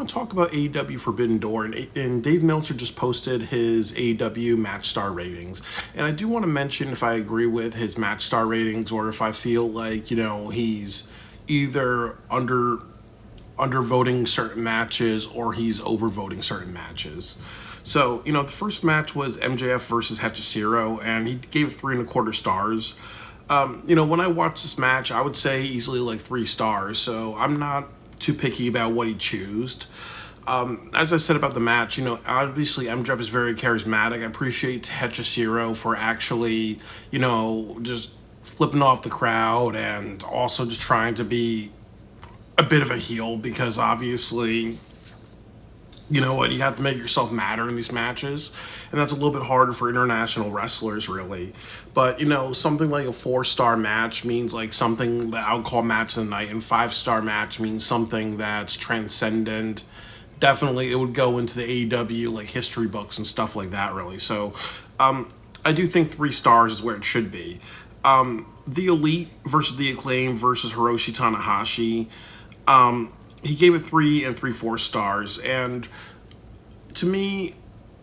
want to talk about AEW Forbidden Door, and Dave Meltzer just posted his AEW match star ratings. And I do want to mention if I agree with his match star ratings or if I feel like, he's either undervoting certain matches or he's overvoting certain matches. So, the first match was MJF versus Hechicero, and he gave it 3.25 stars. When I watched this match, I would say easily like 3 stars. So I'm not too picky about what he chose. As I said about the match, obviously MJF is very charismatic. I appreciate Hechicero for actually, just flipping off the crowd and also just trying to be a bit of a heel because obviously, you know what, you have to make yourself matter in these matches, and that's a little bit harder for international wrestlers, really. But something like a 4-star match means like something that I would call match of the night, and 5-star match means something that's transcendent. Definitely, it would go into the AEW like history books and stuff like that, really. So, I do think 3 stars is where it should be. The Elite versus the Acclaim versus Hiroshi Tanahashi. He gave it 3 3/4 stars, and to me,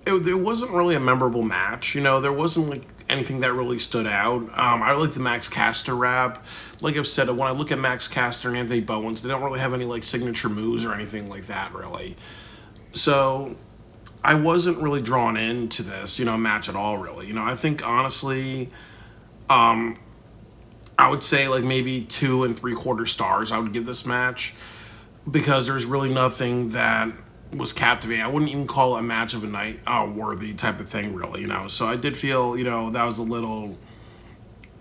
it wasn't really a memorable match. There wasn't like anything that really stood out. I like the Max Caster rap. Like I've said, when I look at Max Caster and Anthony Bowens, they don't really have any like signature moves or anything like that, really. So I wasn't really drawn into this, match at all, really. I think honestly, I would say like maybe 2 3/4 stars. I would give this match, because there's really nothing that was captivating. I wouldn't even call it a match of a night worthy type of thing, really, So I did feel, that was a little,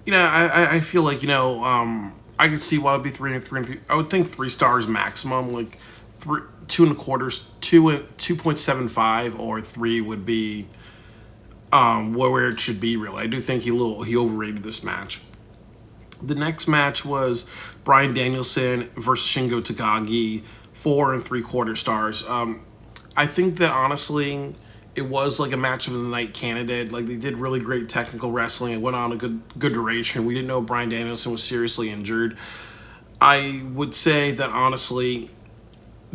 I feel like, I could see why it would be 3 and 3. I would think 3 stars maximum, like 2.75 or 3 would be where it should be, really. I do think he overrated this match. The next match was Bryan Danielson versus Shingo Takagi, 4 3/4 stars. I think that honestly, it was like a match of the night candidate. Like they did really great technical wrestling. It went on a good duration. We didn't know Bryan Danielson was seriously injured. I would say that honestly,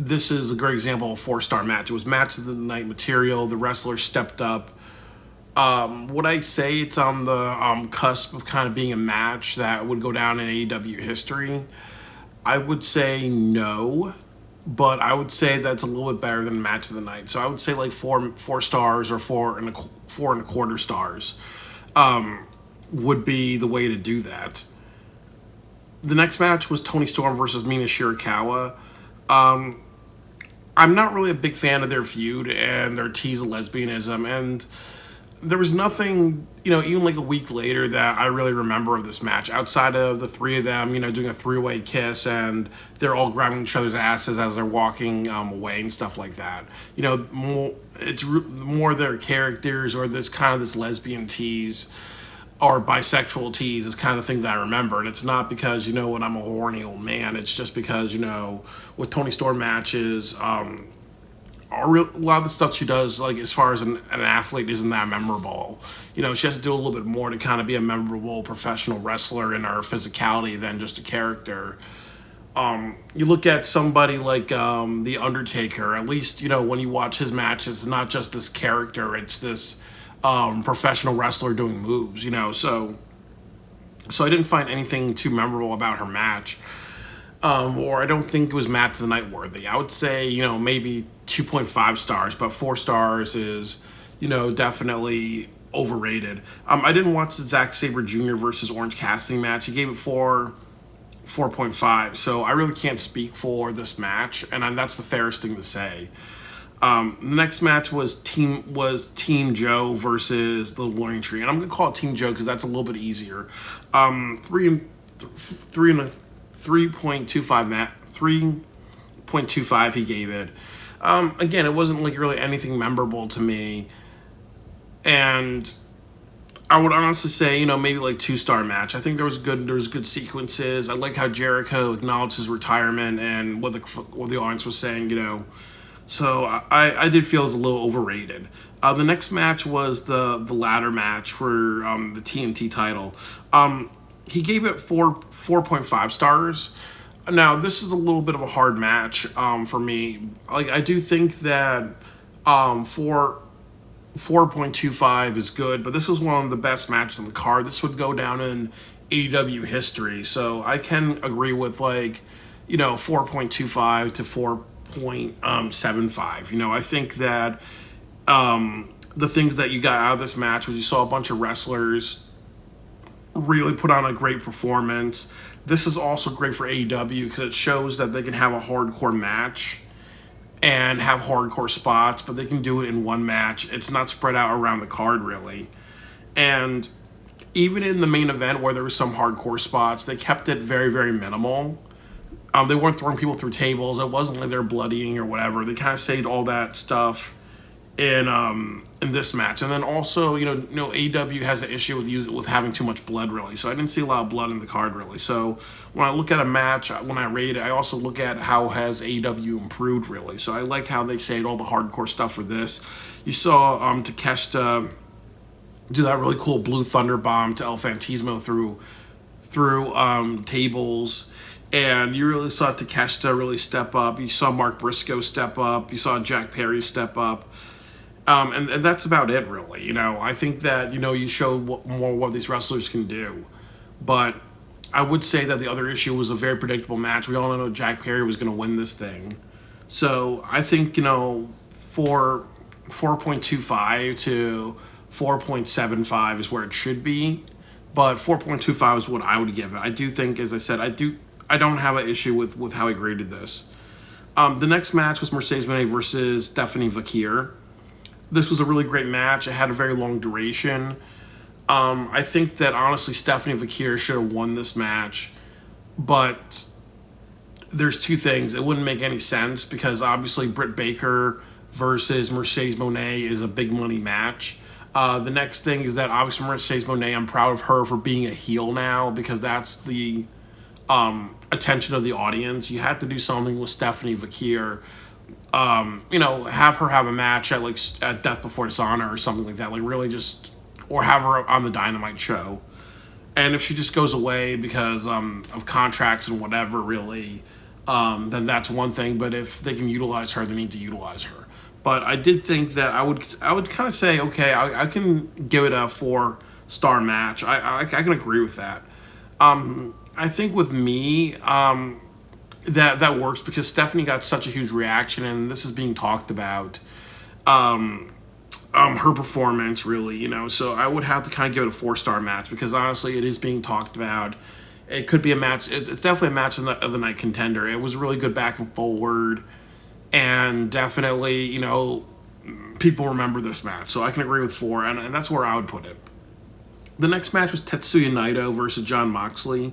this is a great example of a 4-star match. It was match of the night material. The wrestler stepped up. Would I say it's on the cusp of kind of being a match that would go down in AEW history? I would say no, but I would say that's a little bit better than match of the night. So I would say like 4 stars or 4 4.25 stars would be the way to do that. The next match was Toni Storm versus Mina Shirakawa. I'm not really a big fan of their feud and their tease of lesbianism, and there was nothing, even like a week later that I really remember of this match outside of the 3 of them, doing a 3-way kiss and they're all grabbing each other's asses as they're walking away and stuff like that. It's more their characters or this lesbian tease or bisexual tease is kind of the thing that I remember. And it's not because, when I'm a horny old man. It's just because, with Toni Storm matches, a lot of the stuff she does, like as far as an athlete, isn't that memorable. She has to do a little bit more to kind of be a memorable professional wrestler in her physicality than just a character. You look at somebody like The Undertaker, at least, when you watch his matches, it's not just this character, it's this professional wrestler doing moves, So I didn't find anything too memorable about her match. Or I don't think it was match of the night worthy. I would say, maybe 2.5 stars, but 4 stars is, definitely overrated. I didn't watch the Zack Sabre Jr. versus Orange Cassidy match. He gave it 4.5, so I really can't speak for this match, and that's the fairest thing to say. The next match was Team Joe versus the Learning Tree, and I'm gonna call it Team Joe because that's a little bit easier. 3.25 he gave it. Again, it wasn't like really anything memorable to me, and I would honestly say, maybe like 2-star match. I think there was good sequences. I like how Jericho acknowledged his retirement and what the audience was saying, So I did feel it was a little overrated. The next match was the ladder match for the TNT title. He gave it 4.5 stars. Now, this is a little bit of a hard match for me. Like, I do think that for 4.25 is good, but this is one of the best matches on the card. This would go down in AEW history, so I can agree with 4.25 to 4.75. I think that the things that you got out of this match was you saw a bunch of wrestlers really put on a great performance. This is also great for AEW because it shows that they can have a hardcore match and have hardcore spots, but they can do it in one match. It's not spread out around the card, really. And even in the main event where there was some hardcore spots, they kept it very, very minimal. They weren't throwing people through tables. It wasn't like they're bloodying or whatever. They kind of saved all that stuff in this match. And then also, AEW has an issue with having too much blood, really. So I didn't see a lot of blood in the card, really. So when I look at a match, when I rate it, I also look at how has AEW improved, really. So I like how they saved all the hardcore stuff for this. You saw Takeshita do that really cool Blue Thunder Bomb to El Fantasmo through tables. And you really saw Takeshita really step up. You saw Mark Briscoe step up. You saw Jack Perry step up. And that's about it, really. I think that, you show more what these wrestlers can do. But I would say that the other issue was a very predictable match. We all know Jack Perry was going to win this thing. So I think, for 4.25 to 4.75 is where it should be. But 4.25 is what I would give it. I do think, as I said, I don't have an issue with how I graded this. The next match was Mercedes Moné versus Stephanie Vakir. This was a really great match. It had a very long duration. I think that, honestly, Stephanie Vakir should have won this match. But there's two things. It wouldn't make any sense because, obviously, Britt Baker versus Mercedes Moné is a big money match. The next thing is that, obviously, Mercedes Moné, I'm proud of her for being a heel now because that's the attention of the audience. You had to do something with Stephanie Vakir. Have her have a match at Death Before Dishonor or something like that. Really or have her on the Dynamite show. And if she just goes away because of contracts and whatever, really, then that's one thing. But if they can utilize her, they need to utilize her. But I did think that I would kind of say, okay, I can give it a 4-star match. I can agree with that. I think with me, that works because Stephanie got such a huge reaction, and this is being talked about. Her performance, really, So I would have to kind of give it a 4-star match because honestly, it is being talked about. It could be a match. It's definitely a match of the night contender. It was really good back and forward, and definitely, people remember this match. So I can agree with 4, and that's where I would put it. The next match was Tetsuya Naito versus Jon Moxley.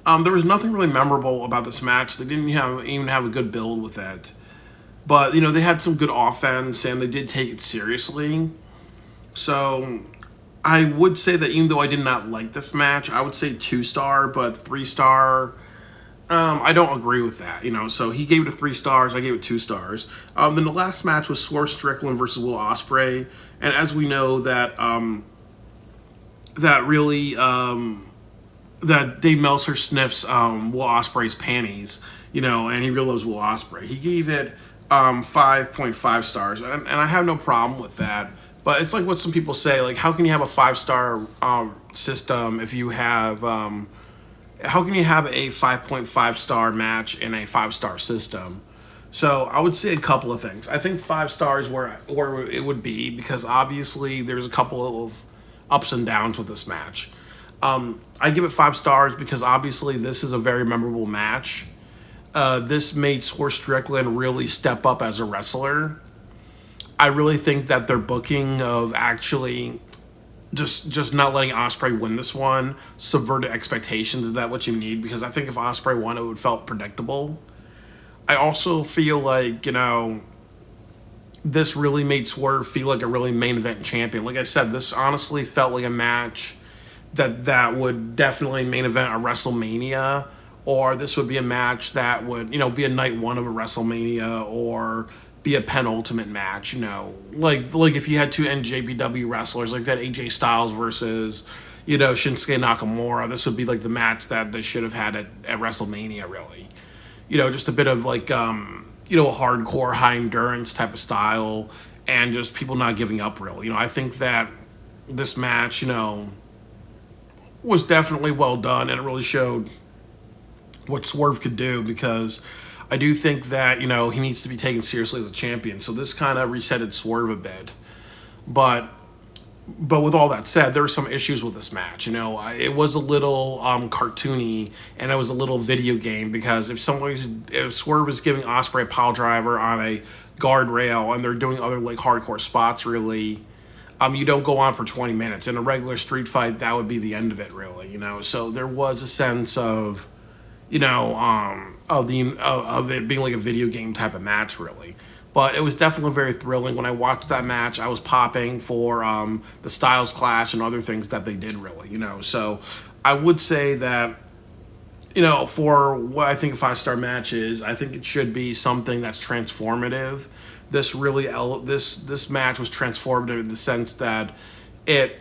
There was nothing really memorable about this match. They didn't even have a good build with it. But, they had some good offense, and they did take it seriously. So, I would say that even though I did not like this match, I would say 2-star, but 3-star, I don't agree with that. So he gave it 3 stars, I gave it 2 stars. Then the last match was Swerve Strickland versus Will Ospreay. And as we know that, that Dave Meltzer sniffs Will Ospreay's panties, and he really loves Will Ospreay. He gave it 5.5 stars, and I have no problem with that. But it's like what some people say, how can you have a 5-star system if you have, how can you have a 5.5-star match in a 5-star system? So I would say a couple of things. I think 5 stars where it would be because obviously there's a couple of ups and downs with this match. I give it 5 stars because obviously this is a very memorable match. This made Swerve Strickland really step up as a wrestler. I really think that their booking of actually just not letting Ospreay win this one subverted expectations. Is that what you need? Because I think if Ospreay won, it would felt predictable. I also feel like, this really made Swerve feel like a really main event champion. Like I said, this honestly felt like a match that would definitely main event a WrestleMania, or this would be a match that would, be a night 1 of a WrestleMania, or be a penultimate match, like if you had 2 NJPW wrestlers, like that AJ Styles versus, Shinsuke Nakamura. This would be like the match that they should have had at WrestleMania, really. Just a bit of like, a hardcore, high endurance type of style, and just people not giving up, really. I think that this match, was definitely well done, and it really showed what Swerve could do, because I do think that, he needs to be taken seriously as a champion. So this kind of resetted Swerve a bit. But with all that said, there were some issues with this match. It was a little cartoony, and it was a little video game, because if Swerve is giving Ospreay a pile driver on a guardrail and they're doing other like hardcore spots, really, you don't go on for 20 minutes. In a regular street fight, that would be the end of it, really. So there was a sense of, of it being like a video game type of match, really. But it was definitely very thrilling. When I watched that match, I was popping for the Styles Clash and other things that they did, really. So I would say that, for what I think a 5-star match is, I think it should be something that's transformative. This match was transformative in the sense that it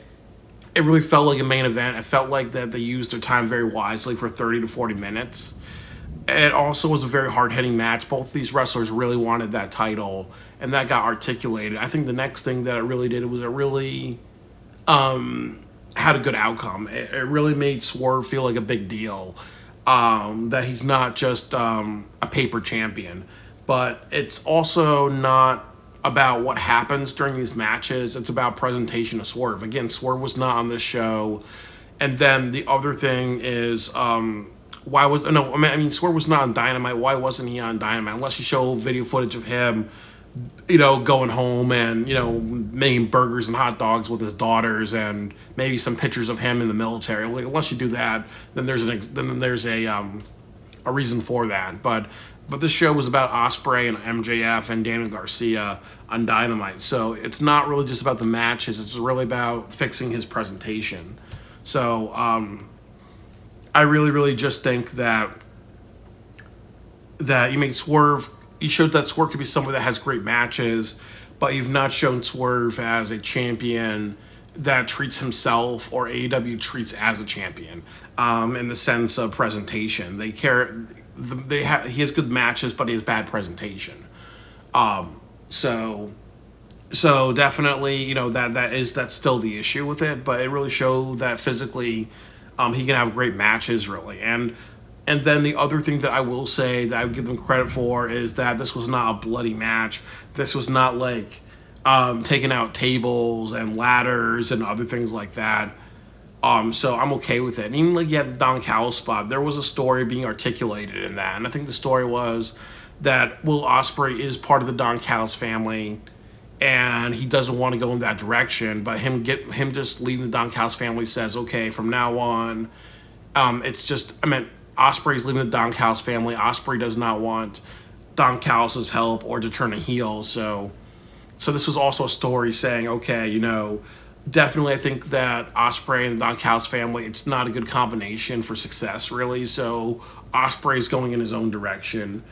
really felt like a main event. It felt like that they used their time very wisely for 30 to 40 minutes. It also was a very hard-hitting match. Both these wrestlers really wanted that title, and that got articulated. I think the next thing that it really did was it really had a good outcome. It really made Swerve feel like a big deal, that he's not just a paper champion. But it's also not about what happens during these matches. It's about presentation of Swerve. Again, Swerve was not on this show. And then the other thing is... Swerve was not on Dynamite. Why wasn't he on Dynamite? Unless you show video footage of him, going home and, making burgers and hot dogs with his daughters, and maybe some pictures of him in the military. Like, unless you do that, then there's a reason for that. But this show was about Ospreay and MJF and Daniel Garcia on Dynamite. So it's not really just about the matches. It's really about fixing his presentation. So, I really, really just think that you showed that Swerve could be someone that has great matches, but you've not shown Swerve as a champion that treats himself or AEW treats as a champion, in the sense of presentation. He has good matches, but he has bad presentation. So definitely, that's still the issue with it, but it really showed that physically, he can have great matches, really. And then the other thing that I will say that I would give them credit for is that this was not a bloody match. This was not like taking out tables and ladders and other things like that. So I'm okay with it. And even like you had the Don Callis spot, there was a story being articulated in that. And I think the story was that Will Ospreay is part of the Don Callis family, and he doesn't want to go in that direction, but him just leaving the Don Callis family says, okay, from now on, Ospreay's leaving the Don Callis family. Ospreay does not want Don Callis' help or to turn a heel. So this was also a story saying, okay, definitely I think that Ospreay and the Don Callis family, it's not a good combination for success, really. So Ospreay's going in his own direction,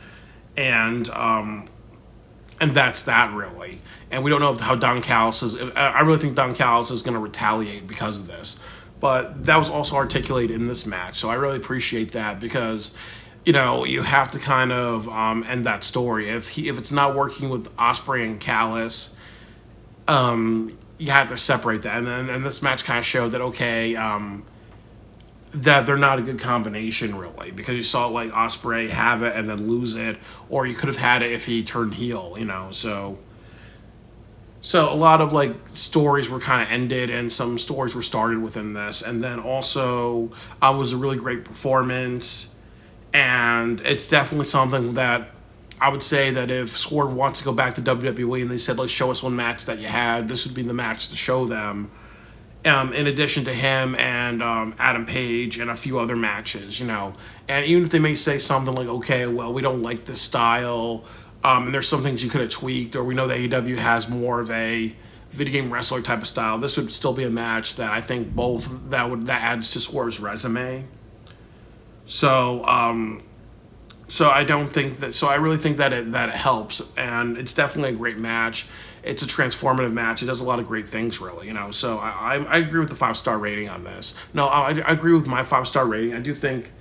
and that's that, really. And we don't know how Don Callis is... I really think Don Callis is going to retaliate because of this. But that was also articulated in this match. So I really appreciate that, because, you have to kind of end that story. If it's not working with Ospreay and Callis, you have to separate that. And this match kind of showed that, okay... that they're not a good combination, really, because you saw like Ospreay have it and then lose it, or you could have had it if he turned heel, so a lot of like stories were kind of ended, and some stories were started within this. And then also it was a really great performance, and it's definitely something that I would say that if Swerve wants to go back to WWE and they said, let's show us one match that you had, this would be the match to show them. In addition to him and Adam Page and a few other matches, And even if they may say something like, okay, well, we don't like this style, and there's some things you could have tweaked, or we know that AEW has more of a video game wrestler type of style, this would still be a match that I think that adds to Swerve's resume. So So I don't think that. So I really think that it helps, and it's definitely a great match. It's a transformative match. It does a lot of great things, really. So I agree with the 5-star rating on this. No, I agree with my 5-star rating. I do think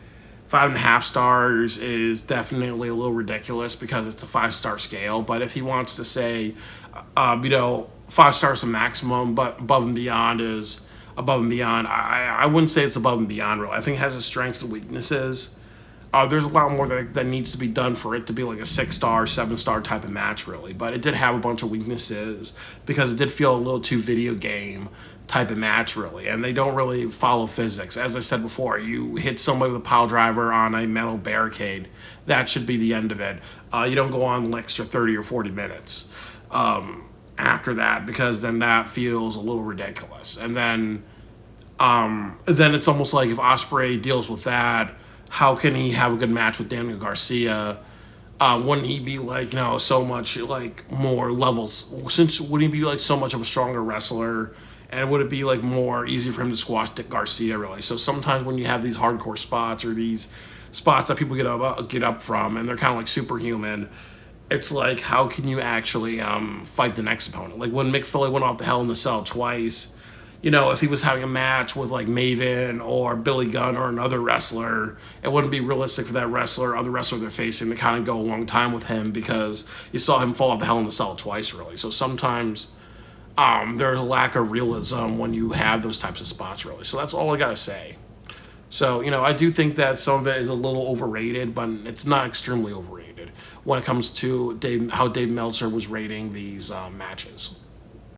5.5 stars is definitely a little ridiculous because it's a 5-star scale. But if he wants to say, 5 stars is maximum, but above and beyond is above and beyond. I wouldn't say it's above and beyond, really. I think it has its strengths and weaknesses. There's a lot more that needs to be done for it to be like a 6-star, 7-star type of match, really. But it did have a bunch of weaknesses because it did feel a little too video game type of match, really. And they don't really follow physics. As I said before, you hit somebody with a pile driver on a metal barricade. That should be the end of it. You don't go on the extra 30 or 40 minutes after that, because then that feels a little ridiculous. And then it's almost like if Ospreay deals with that, how can he have a good match with Daniel Garcia? Wouldn't he be like, so much like more levels? Wouldn't he be like so much of a stronger wrestler? And would it be like more easy for him to squash Dick Garcia, really? So sometimes when you have these hardcore spots or these spots that people get up from, and they're kind of like superhuman, it's like, how can you actually fight the next opponent? Like when Mick Foley went off the Hell in the Cell twice, if he was having a match with like Maven or Billy Gunn or another wrestler, it wouldn't be realistic for that wrestler or other wrestler they're facing to kind of go a long time with him because you saw him fall off the Hell in the Cell twice, really. So sometimes there's a lack of realism when you have those types of spots, really. So that's all I gotta say. So, I do think that some of it is a little overrated, but it's not extremely overrated when it comes to how Dave Meltzer was rating these matches.